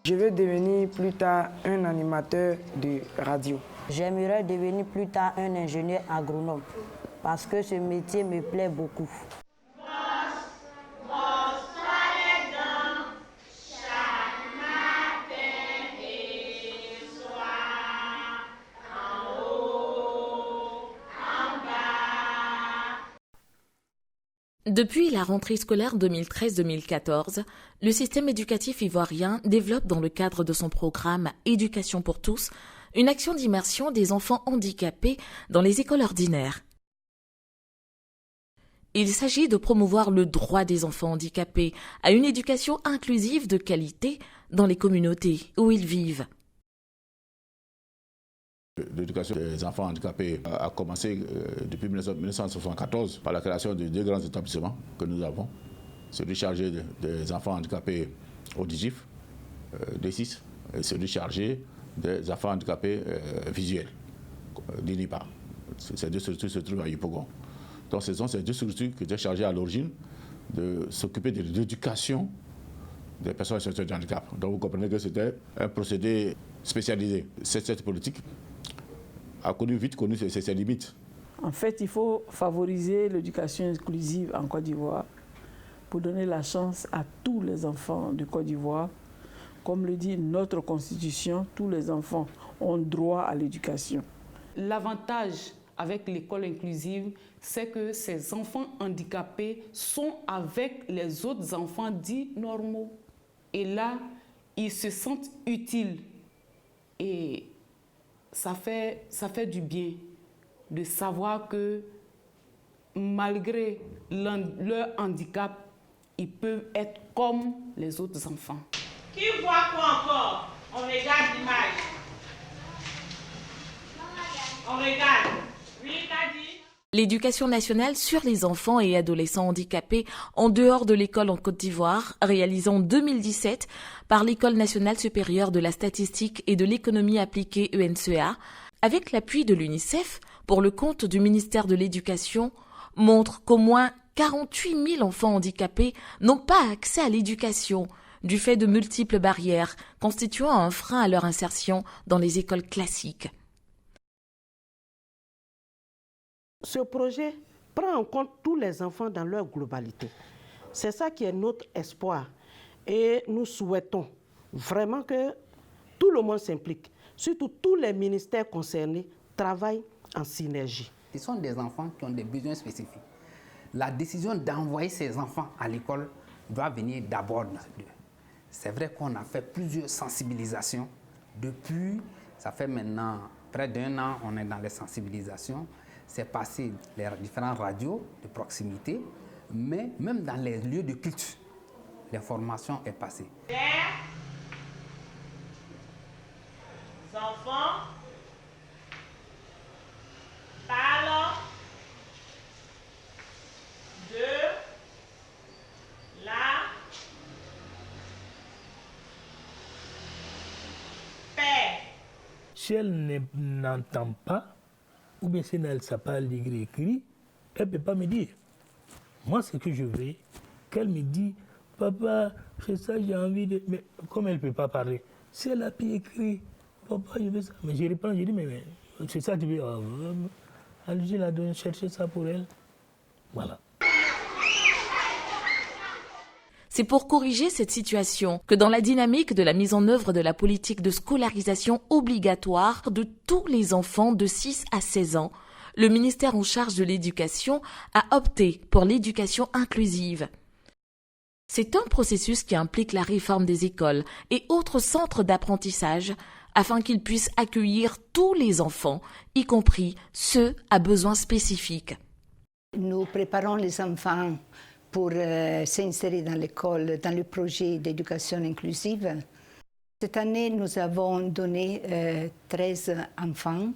Je veux devenir plus tard un animateur de radio. J'aimerais devenir plus tard un ingénieur agronome parce que ce métier me plaît beaucoup. Depuis la rentrée scolaire 2013-2014, le système éducatif ivoirien développe dans le cadre de son programme Éducation pour tous une action d'immersion des enfants handicapés dans les écoles ordinaires. Il s'agit de promouvoir le droit des enfants handicapés à une éducation inclusive de qualité dans les communautés où ils vivent. L'éducation des enfants handicapés a commencé depuis 1974 par la création de deux grands établissements que nous avons. Celui chargé des enfants handicapés auditifs, D6, et celui chargé des enfants handicapés visuels, d'INIPA. Ces deux structures se trouvent à Yopougon. Donc ce sont ces deux structures qui étaient chargées à l'origine de s'occuper de l'éducation des personnes en situation de handicap. Donc vous comprenez que c'était un procédé spécialisé. Cette politique a vite connu ses limites. En fait, il faut favoriser l'éducation inclusive en Côte d'Ivoire pour donner la chance à tous les enfants de Côte d'Ivoire. Comme le dit notre constitution, tous les enfants ont droit à l'éducation. L'avantage avec l'école inclusive, c'est que ces enfants handicapés sont avec les autres enfants dits normaux. Et là, ils se sentent utiles. Et ça fait du bien de savoir que malgré leur handicap, ils peuvent être comme les autres enfants. Qui voit quoi encore? On regarde l'image. On regarde. Oui, t'as dit. L'éducation nationale sur les enfants et adolescents handicapés en dehors de l'école en Côte d'Ivoire, réalisée en 2017 par l'École nationale supérieure de la statistique et de l'économie appliquée ENSEA, avec l'appui de l'UNICEF pour le compte du ministère de l'Éducation, montre qu'au moins 48 000 enfants handicapés n'ont pas accès à l'éducation du fait de multiples barrières constituant un frein à leur insertion dans les écoles classiques. Ce projet prend en compte tous les enfants dans leur globalité. C'est ça qui est notre espoir. Et nous souhaitons vraiment que tout le monde s'implique. Surtout tous les ministères concernés travaillent en synergie. Ce sont des enfants qui ont des besoins spécifiques. La décision d'envoyer ces enfants à l'école doit venir d'abord d'eux. C'est vrai qu'on a fait plusieurs sensibilisations. Depuis, ça fait maintenant près d'1 an, on est dans les sensibilisations. C'est passé les différentes radios de proximité, mais même dans les lieux de culte, l'information est passée. Les enfants parlent de la paix. Si elle n'entend pas, ou bien si elle ne sait pas lire et écrire, elle ne peut pas me dire. Moi, ce que je veux, qu'elle me dise, papa, c'est ça, j'ai envie de... Mais comme elle ne peut pas parler, si elle a pu écrire, papa, je veux ça. Mais je reprends, je dis, mais c'est ça que tu veux. Allez, la donne, chercher ça pour elle. Voilà. C'est pour corriger cette situation que dans la dynamique de la mise en œuvre de la politique de scolarisation obligatoire de tous les enfants de 6 à 16 ans, le ministère en charge de l'éducation a opté pour l'éducation inclusive. C'est un processus qui implique la réforme des écoles et autres centres d'apprentissage afin qu'ils puissent accueillir tous les enfants, y compris ceux à besoins spécifiques. Nous préparons les enfants pour s'insérer dans l'école, dans le projet d'éducation inclusive. Cette année, nous avons donné 13 enfants,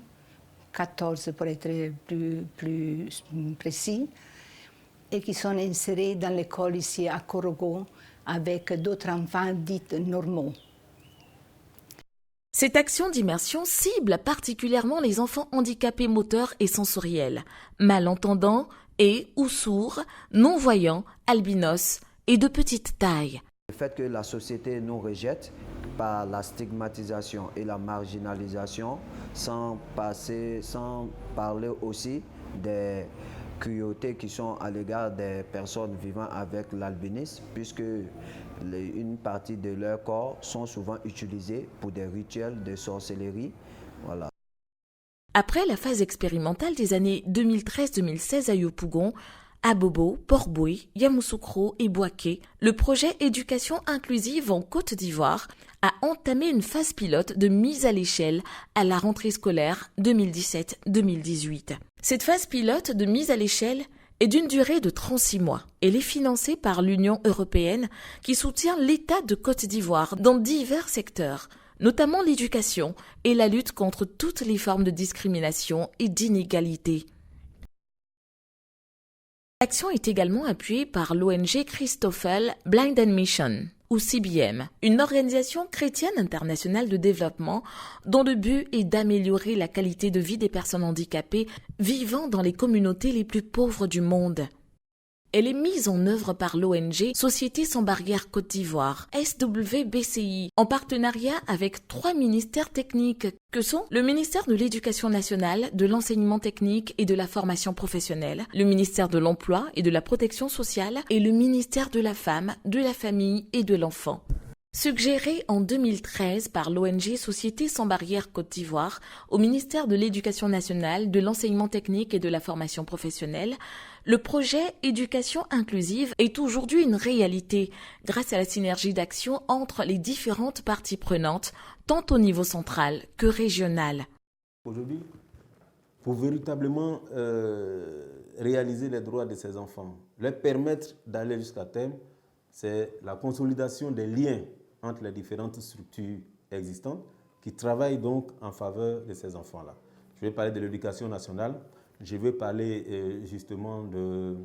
14 pour être plus précis, et qui sont insérés dans l'école ici à Korogo avec d'autres enfants dits normaux. Cette action d'immersion cible particulièrement les enfants handicapés moteurs et sensoriels, malentendants et ou sourds, non-voyants, albinos et de petite taille. Le fait que la société nous rejette par la stigmatisation et la marginalisation, sans parler aussi des cruautés qui sont à l'égard des personnes vivant avec l'albinisme, puisque une partie de leur corps sont souvent utilisés pour des rituels de sorcellerie. Voilà. Après la phase expérimentale des années 2013-2016 à Yopougon, à Bobo, Port-Boué, Yamoussoukro et Bouaké, le projet Éducation inclusive en Côte d'Ivoire a entamé une phase pilote de mise à l'échelle à la rentrée scolaire 2017-2018. Cette phase pilote de mise à l'échelle est d'une durée de 36 mois. Elle est financée par l'Union européenne qui soutient l'État de Côte d'Ivoire dans divers secteurs, notamment l'éducation et la lutte contre toutes les formes de discrimination et d'inégalité. L'action est également appuyée par l'ONG Christoffel Blind Mission, ou CBM, une organisation chrétienne internationale de développement dont le but est d'améliorer la qualité de vie des personnes handicapées vivant dans les communautés les plus pauvres du monde. Elle est mise en œuvre par l'ONG Société sans barrières Côte d'Ivoire, SWBCI, en partenariat avec 3 ministères techniques que sont le ministère de l'Éducation nationale, de l'enseignement technique et de la formation professionnelle, le ministère de l'Emploi et de la Protection sociale et le ministère de la Femme, de la Famille et de l'Enfant. Suggéré en 2013 par l'ONG Société sans barrières Côte d'Ivoire au ministère de l'Éducation nationale, de l'enseignement technique et de la formation professionnelle, le projet Éducation inclusive est aujourd'hui une réalité grâce à la synergie d'action entre les différentes parties prenantes, tant au niveau central que régional. Aujourd'hui, pour véritablement réaliser les droits de ces enfants, leur permettre d'aller jusqu'à terme, c'est la consolidation des liens entre les différentes structures existantes qui travaillent donc en faveur de ces enfants-là. Je vais parler de l'éducation nationale, je vais parler justement du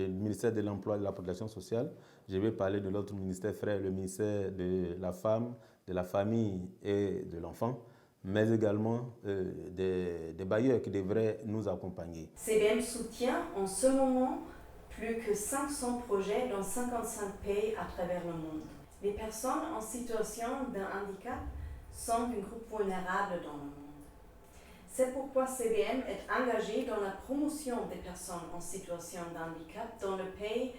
ministère de l'Emploi et de la Protection sociale, je vais parler de l'autre ministère frère, le ministère de la Femme, de la Famille et de l'Enfant, mais également des bailleurs qui devraient nous accompagner. CBM soutient en ce moment plus que 500 projets dans 55 pays à travers le monde. Les personnes en situation d'un handicap sont un groupe vulnérable dans le monde. C'est pourquoi CBM est engagé dans la promotion des personnes en situation de handicap dans le pays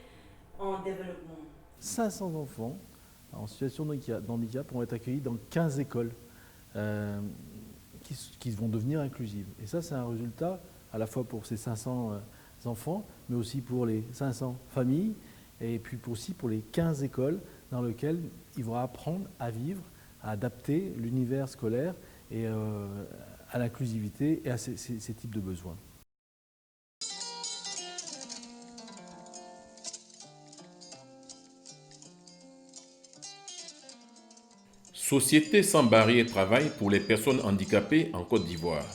en développement. 500 enfants en situation de handicap vont être accueillis dans 15 écoles qui vont devenir inclusives. Et ça, c'est un résultat à la fois pour ces 500 enfants, mais aussi pour les 500 familles, et puis aussi pour les 15 écoles dans lesquelles ils vont apprendre à vivre, à adapter l'univers scolaire et à l'inclusivité et à ces types de besoins. Société sans barrières travaille pour les personnes handicapées en Côte d'Ivoire.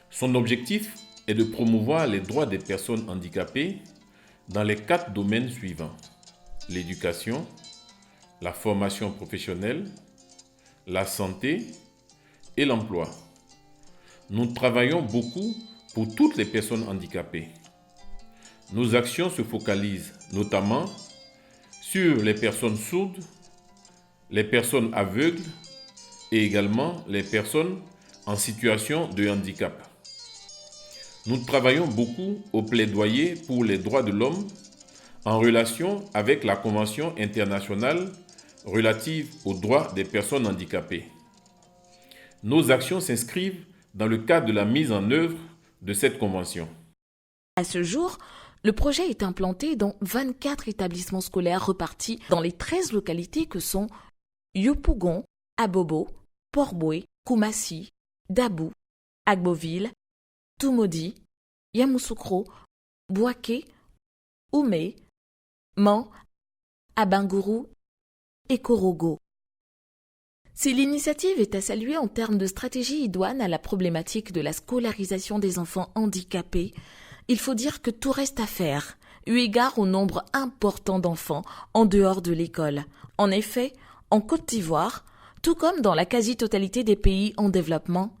Son objectif est de promouvoir les droits des personnes handicapées dans les 4 domaines suivants: l'éducation, la formation professionnelle, la santé et l'emploi. Nous travaillons beaucoup pour toutes les personnes handicapées. Nos actions se focalisent notamment sur les personnes sourdes, les personnes aveugles et également les personnes en situation de handicap. Nous travaillons beaucoup au plaidoyer pour les droits de l'homme en relation avec la Convention internationale relative aux droits des personnes handicapées. Nos actions s'inscrivent dans le cadre de la mise en œuvre de cette convention. À ce jour, le projet est implanté dans 24 établissements scolaires repartis dans les 13 localités que sont Yopougon, Abobo, Port-Boué, Koumassi, Dabou, Agboville, Toumodi, Yamoussoukro, Bouaké, Oumé, Man, Abangourou et Korogo. Si l'initiative est à saluer en termes de stratégie idoine à la problématique de la scolarisation des enfants handicapés, il faut dire que tout reste à faire, eu égard au nombre important d'enfants en dehors de l'école. En effet, en Côte d'Ivoire, tout comme dans la quasi-totalité des pays en développement,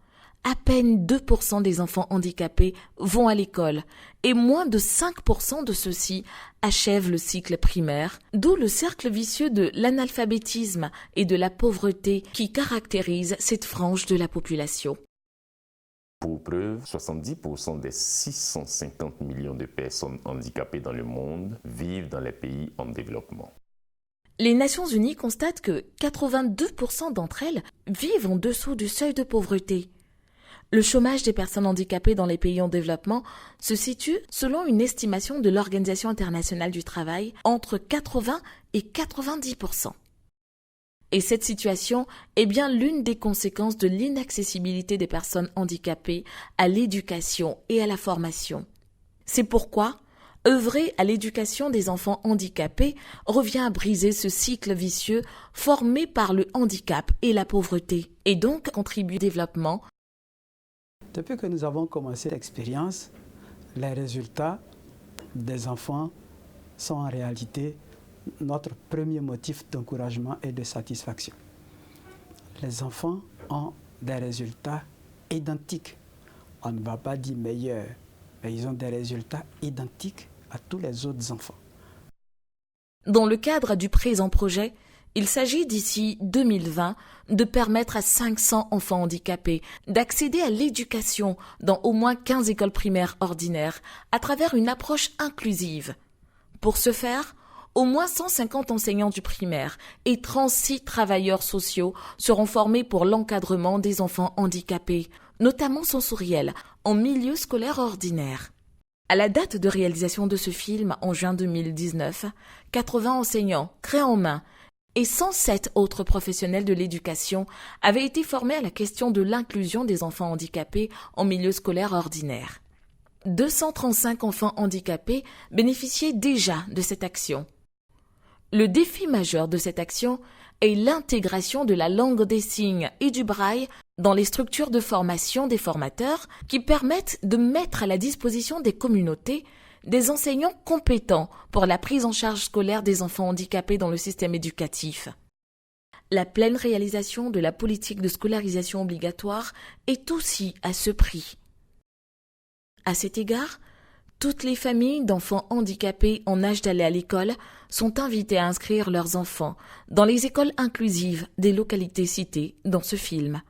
à peine 2% des enfants handicapés vont à l'école et moins de 5% de ceux-ci achèvent le cycle primaire, d'où le cercle vicieux de l'analphabétisme et de la pauvreté qui caractérise cette frange de la population. Pour preuve, 70% des 650 millions de personnes handicapées dans le monde vivent dans les pays en développement. Les Nations Unies constatent que 82% d'entre elles vivent en dessous du seuil de pauvreté. Le chômage des personnes handicapées dans les pays en développement se situe, selon une estimation de l'Organisation internationale du travail, entre 80 et 90%. Et cette situation est bien l'une des conséquences de l'inaccessibilité des personnes handicapées à l'éducation et à la formation. C'est pourquoi œuvrer à l'éducation des enfants handicapés revient à briser ce cycle vicieux formé par le handicap et la pauvreté, et donc contribuer au développement. Depuis que nous avons commencé l'expérience, les résultats des enfants sont en réalité notre premier motif d'encouragement et de satisfaction. Les enfants ont des résultats identiques. On ne va pas dire meilleurs, mais ils ont des résultats identiques à tous les autres enfants. Dans le cadre du présent projet, il s'agit d'ici 2020 de permettre à 500 enfants handicapés d'accéder à l'éducation dans au moins 15 écoles primaires ordinaires à travers une approche inclusive. Pour ce faire, au moins 150 enseignants du primaire et 36 travailleurs sociaux seront formés pour l'encadrement des enfants handicapés, notamment sensoriels, en milieu scolaire ordinaire. À la date de réalisation de ce film, en juin 2019, 80 enseignants, craie en main, et 107 autres professionnels de l'éducation avaient été formés à la question de l'inclusion des enfants handicapés en milieu scolaire ordinaire. 235 enfants handicapés bénéficiaient déjà de cette action. Le défi majeur de cette action est l'intégration de la langue des signes et du braille dans les structures de formation des formateurs qui permettent de mettre à la disposition des communautés des enseignants compétents pour la prise en charge scolaire des enfants handicapés dans le système éducatif. La pleine réalisation de la politique de scolarisation obligatoire est aussi à ce prix. À cet égard, toutes les familles d'enfants handicapés en âge d'aller à l'école sont invitées à inscrire leurs enfants dans les écoles inclusives des localités citées dans ce film.